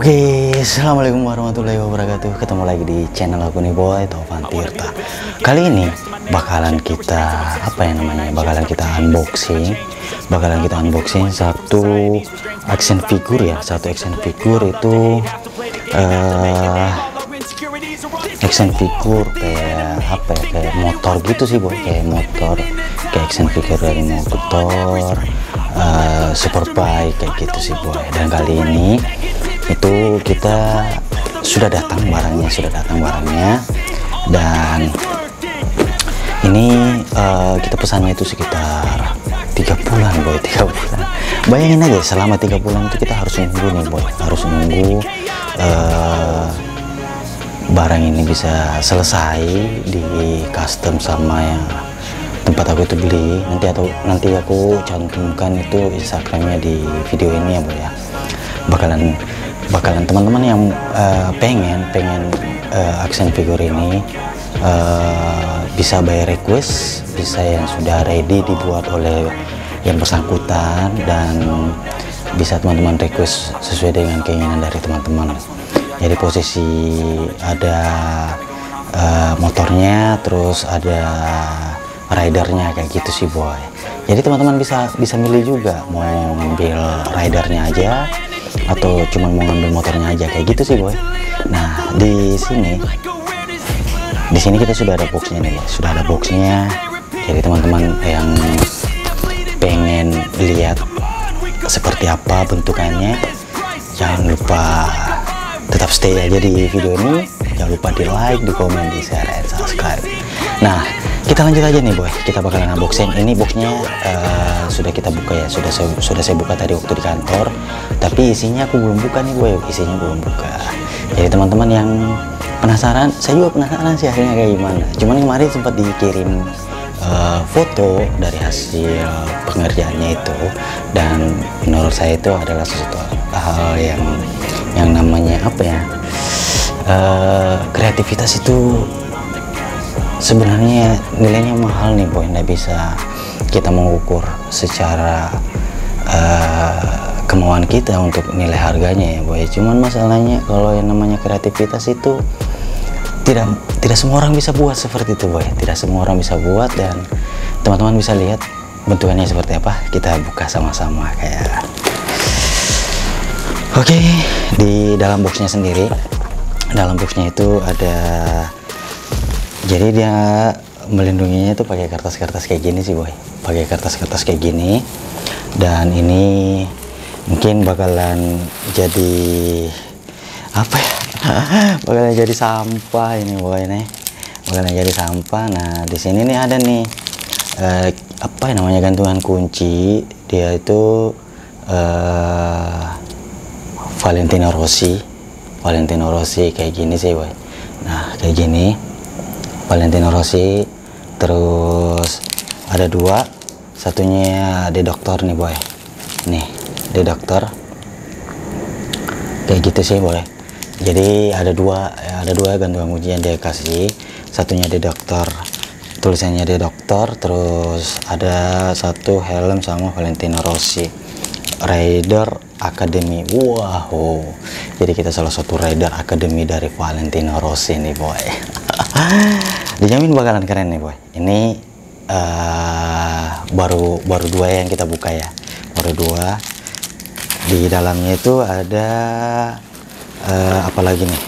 Oke, assalamualaikum warahmatullahi wabarakatuh. Ketemu lagi di channel aku nih boy, Taufan Tirta. Kali ini bakalan kita Bakalan kita unboxing satu action figure ya, satu action figure itu action figure kayak motor gitu sih boy, kayak action figure dari motor, superbike kayak gitu sih boy. Dan kali ini itu kita sudah datang barangnya, dan ini kita pesannya itu sekitar 3 bulan boy, 3 bulan. Bayangin aja, selama 3 bulan itu kita harus nunggu nih boy, harus nunggu barang ini bisa selesai di custom sama yang tempat aku itu beli. Nanti aku cantumkan itu Instagramnya di video ini ya boy ya. Bakalan teman-teman yang pengen action figure ini bisa by request, bisa yang sudah ready dibuat oleh yang bersangkutan, dan bisa teman-teman request sesuai dengan keinginan dari teman-teman. Jadi posisi ada motornya, terus ada ridernya kayak gitu sih boy. Jadi teman-teman bisa milih juga, mau ngambil ridernya aja atau cuma mau ngambil motornya aja kayak gitu sih boy. Nah di sini kita sudah ada boxnya nih boy, sudah ada boxnya. Jadi teman-teman yang pengen lihat seperti apa bentukannya, jangan lupa tetap stay aja di video ini. Jangan lupa di like, di komen, di share, dan subscribe. Nah kita lanjut aja nih boy, kita bakalan unboxing. Ini boxnya sudah kita buka ya, sudah saya buka tadi waktu di kantor, tapi isinya aku belum buka nih boy, isinya belum buka. Jadi teman-teman yang penasaran, saya juga penasaran sih hasilnya kayak gimana. Cuman kemarin sempat dikirim foto dari hasil pengerjaannya itu, dan menurut saya itu adalah sesuatu hal yang namanya kreativitas itu sebenarnya nilainya mahal nih boy. Nggak bisa kita mengukur secara kemauan kita untuk nilai harganya ya boy. Cuman masalahnya kalau yang namanya kreativitas itu tidak semua orang bisa buat seperti itu boy, tidak semua orang bisa buat. Dan teman-teman bisa lihat bentukannya seperti apa, kita buka sama-sama kayak. Oke, di dalam boxnya sendiri, dalam boxnya itu ada, jadi dia melindunginya itu pakai kertas-kertas kayak gini sih boy, pakai kertas-kertas kayak gini. Dan ini mungkin bakalan jadi bakalan jadi sampah ini boy nih, bakalan jadi sampah. Nah di sini nih ada nih gantungan kunci. Dia itu Valentino Rossi kayak gini sih boy. Nah kayak gini Valentino Rossi. Terus ada dua, satunya The Doctor nih boy, nih The Doctor kayak gitu sih boy. Jadi ada dua gantungan kunci yang dia kasih, satunya The Doctor, tulisannya The Doctor, terus ada satu helm sama Valentino Rossi Rider Academy. Wow, jadi kita salah satu Rider Academy dari Valentino Rossi nih boy. Dijamin bakalan keren nih boy. Ini baru dua yang kita buka ya, baru dua. Di dalamnya itu ada apalagi nih.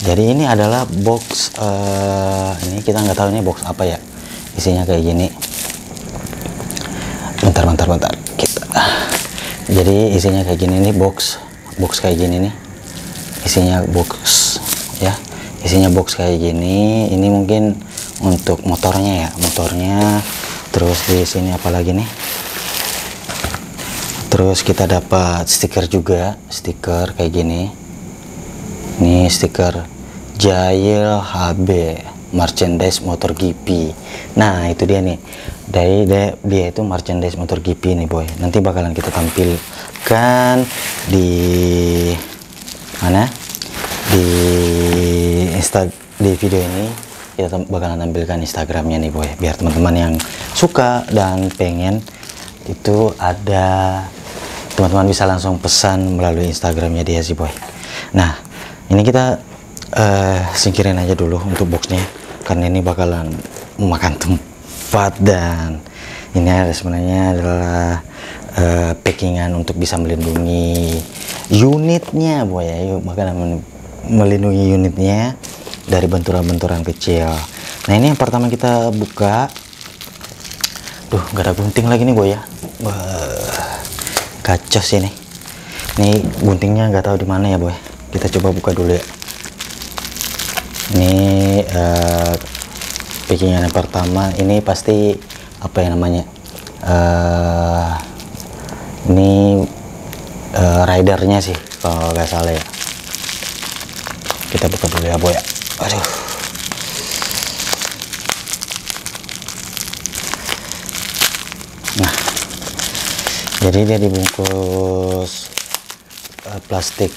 Jadi ini adalah box, ini kita nggak tahu ini box apa ya, isinya kayak gini. Bentar kita. Jadi isinya kayak gini nih, box kayak gini nih, isinya box ya, isinya box kayak gini. Ini mungkin untuk motornya ya, terus di sini apalagi nih, terus kita dapat stiker juga, stiker kayak gini. Ini stiker Jail HB merchandise motor GP. Nah itu dia nih, dia itu merchandise motor GP nih boy. Nanti bakalan kita tampilkan di mana, di video ini kita bakalan tampilkan Instagramnya nih boy, biar teman-teman yang suka dan pengen itu ada teman-teman bisa langsung pesan melalui Instagramnya dia sih boy. Nah ini kita singkirin aja dulu untuk boxnya karena ini bakalan memakan tempat, dan ini sebenarnya adalah packingan untuk bisa melindungi unitnya boy ya. Yuk bakalan melindungi unitnya dari benturan-benturan kecil. Nah ini yang pertama kita buka. Duh gak ada gunting lagi nih boy ya. Kacau sih nih. Ini guntingnya nggak tahu di mana ya boy. Kita coba buka dulu ya. Ini packingan yang pertama. Ini pasti apa ya namanya? Ini ridernya sih kalau nggak salah ya. Kita buka dulu ya boy ya. Aduh. Nah, jadi dia dibungkus plastik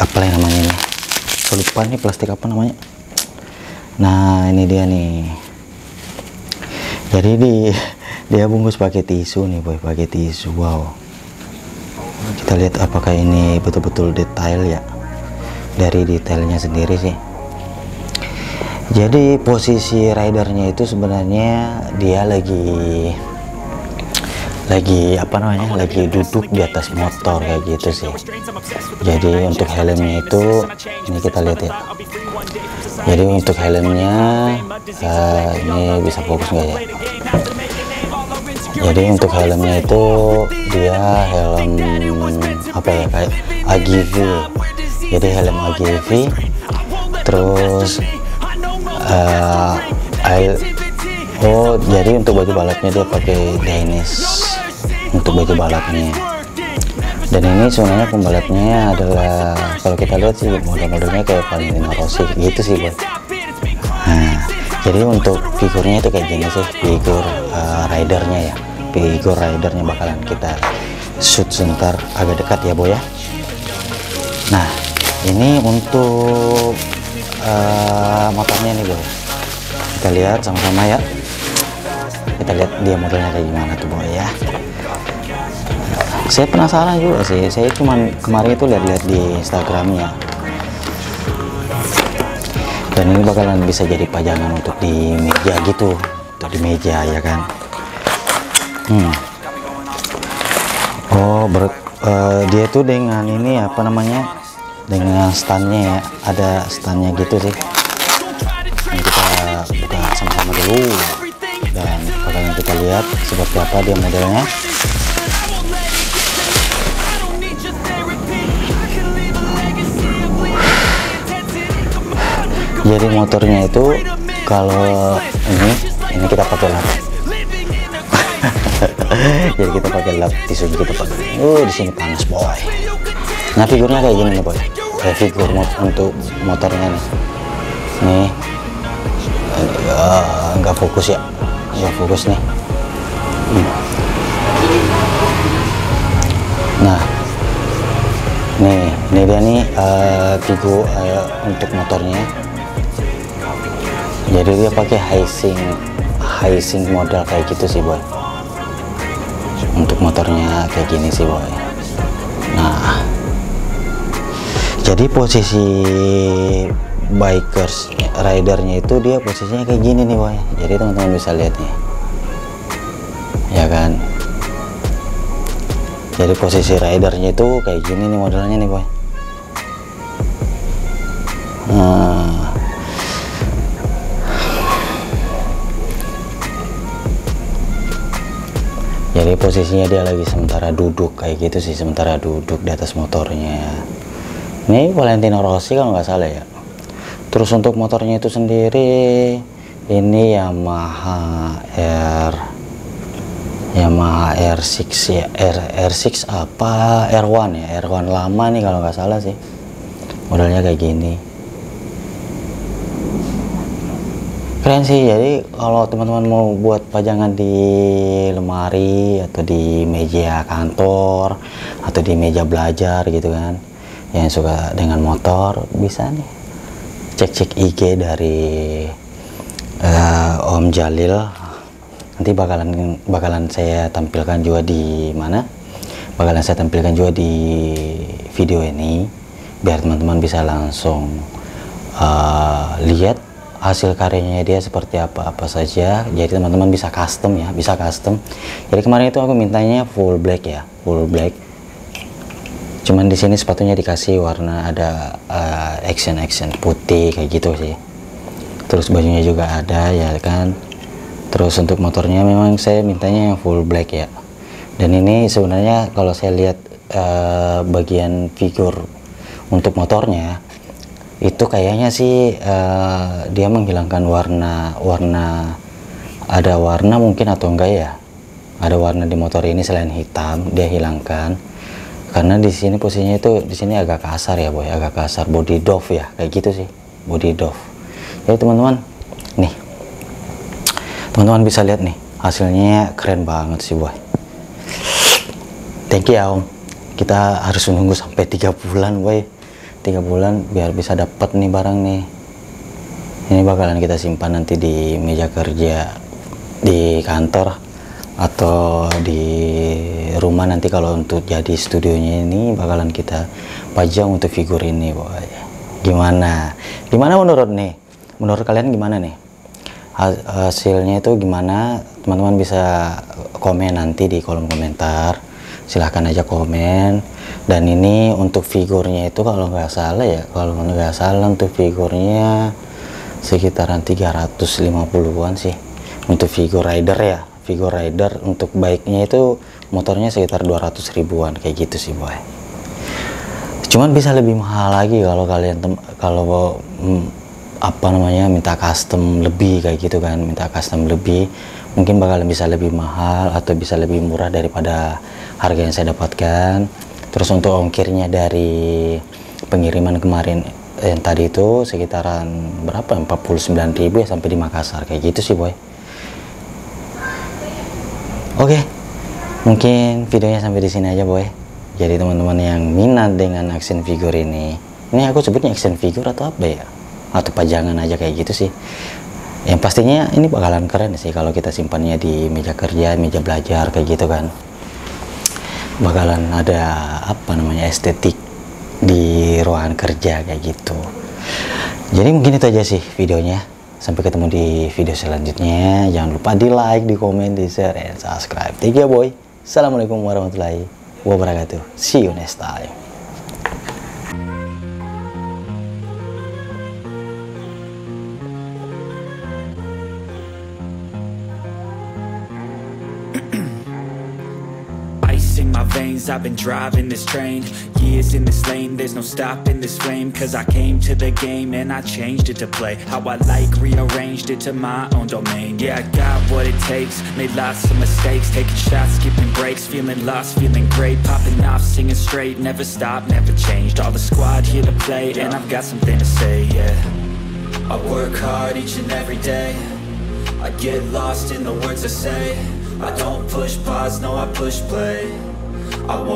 apa yang namanya ini? Saya lupa nih plastik apa namanya. Nah ini dia nih. Jadi dia bungkus pakai tisu nih boy, pakai tisu. Wow. Kita lihat apakah ini betul-betul detail ya. Dari detailnya sendiri sih. Jadi posisi ridernya itu sebenarnya dia lagi apa namanya, lagi duduk di atas motor kayak gitu sih. Jadi untuk helmnya itu ini kita lihat ya. Jadi untuk helmnya ini bisa fokus nggak ya? Jadi untuk helmnya itu dia helm apa ya, kayak AGV. Jadi helm AGV. Terus jadi untuk baju balapnya dia pakai Danish untuk baju balapnya. Dan ini sebenarnya pembalapnya adalah, kalau kita lihat sih model-modelnya kayak Valentino Rossi gitu sih boy. Nah jadi untuk figurnya itu kayak gini sih, figur ridernya ya. Figur ridernya bakalan kita shoot sebentar agak dekat ya boy ya. Nah ini untuk motornya nih boy, kita lihat sama-sama ya. Kita lihat dia modelnya kayak gimana tuh boy ya. Saya penasaran juga sih, saya cuman kemarin itu lihat-lihat di Instagramnya. Dan ini bakalan bisa jadi pajangan untuk di meja gitu, untuk di meja ya kan. Dia tuh dengan ini apa namanya, dengan standnya ya, ada standnya gitu sih. Ini kita buka sama-sama dulu dan bakalan kita lihat seperti apa dia modelnya. Jadi motornya itu kalau ini kita pakai lap. Jadi kita pakai lap, tisu kita pakai. Di sini panas boy. Nah figurnya kayak gini nih boy. Figur untuk motornya nih. Nih. Nggak fokus ya. Nggak fokus nih. Nah. Nih, ini dia nih figur untuk motornya. Jadi dia pakai high sink model kayak gitu sih boy. Untuk motornya kayak gini sih boy. Nah jadi posisi ridernya itu dia posisinya kayak gini nih boy. Jadi teman-teman bisa lihat nih ya kan. Jadi posisi ridernya itu kayak gini nih modelnya nih boy. Jadi posisinya dia lagi sementara duduk kayak gitu sih, sementara duduk di atas motornya. Ini Valentino Rossi kalau nggak salah ya. Terus untuk motornya itu sendiri ini Yamaha R6 ya, R6 apa R1 ya, R1 lama nih kalau nggak salah sih. Modelnya kayak gini. Keren sih. Jadi kalau teman-teman mau buat pajangan di lemari atau di meja kantor atau di meja belajar gitu kan, yang suka dengan motor, bisa nih cek IG dari Om Jalil Nanti bakalan saya tampilkan juga di mana? Bakalan saya tampilkan juga di video ini, biar teman-teman bisa langsung lihat hasil karyanya dia seperti apa saja. Jadi teman-teman bisa custom ya, bisa custom. Jadi kemarin itu aku mintanya full black ya, full black. Cuman di sini sepatunya dikasih warna ada action putih kayak gitu sih. Terus bajunya juga ada ya kan. Terus untuk motornya memang saya mintanya yang full black ya. Dan ini sebenarnya kalau saya lihat bagian figur untuk motornya itu kayaknya sih dia menghilangkan warna ada warna mungkin atau enggak ya. Ada warna di motor ini selain hitam, dia hilangkan. Karena di sini posisinya itu di sini agak kasar ya boy, agak kasar, body doff ya, kayak gitu sih, body doff. Jadi teman-teman, nih, teman-teman bisa lihat nih, hasilnya keren banget sih boy. Thank you ya om. Kita harus menunggu sampai 3 bulan boy, 3 bulan biar bisa dapat nih barang nih. Ini bakalan kita simpan nanti di meja kerja di kantor atau di rumah nanti. Kalau untuk jadi studionya ini bakalan kita pajang untuk figur ini boy. Gimana menurut kalian gimana nih hasilnya itu gimana? Teman-teman bisa komen nanti di kolom komentar, silahkan aja komen. Dan ini untuk figurnya itu kalau nggak salah untuk figurnya sekitaran 350-an sih untuk figur rider ya. Figur rider untuk baiknya itu motornya sekitar 200 ribuan kayak gitu sih boy. Cuman bisa lebih mahal lagi kalau kalian minta custom lebih kayak gitu kan, minta custom lebih mungkin bakalan bisa lebih mahal atau bisa lebih murah daripada harga yang saya dapatkan. Terus untuk ongkirnya dari pengiriman kemarin yang tadi itu sekitaran berapa, 49.000 ya sampai di Makassar kayak gitu sih boy. Oke, mungkin videonya sampai di sini aja boy. Jadi teman-teman yang minat dengan action figure ini aku sebutnya action figure atau apa ya, atau pajangan aja kayak gitu sih. Yang pastinya ini bakalan keren sih kalau kita simpannya di meja kerja, meja belajar kayak gitu kan. Bakalan ada estetik di ruangan kerja kayak gitu. Jadi mungkin itu aja sih videonya. Sampai ketemu di video selanjutnya. Jangan lupa di like, di komen, di share, dan subscribe. Thank you boy. Assalamualaikum warahmatullahi wabarakatuh. See you next time. In my veins, I've been driving this train. Years in this lane, there's no stopping this flame. Cause I came to the game and I changed it to play how I like, rearranged it to my own domain. Yeah, I got what it takes, made lots of mistakes, taking shots, skipping breaks, feeling lost, feeling great, popping off, singing straight, never stopped, never changed. All the squad here to play, and I've got something to say, yeah. I work hard each and every day, I get lost in the words I say. I don't push pause, no I push play. I won't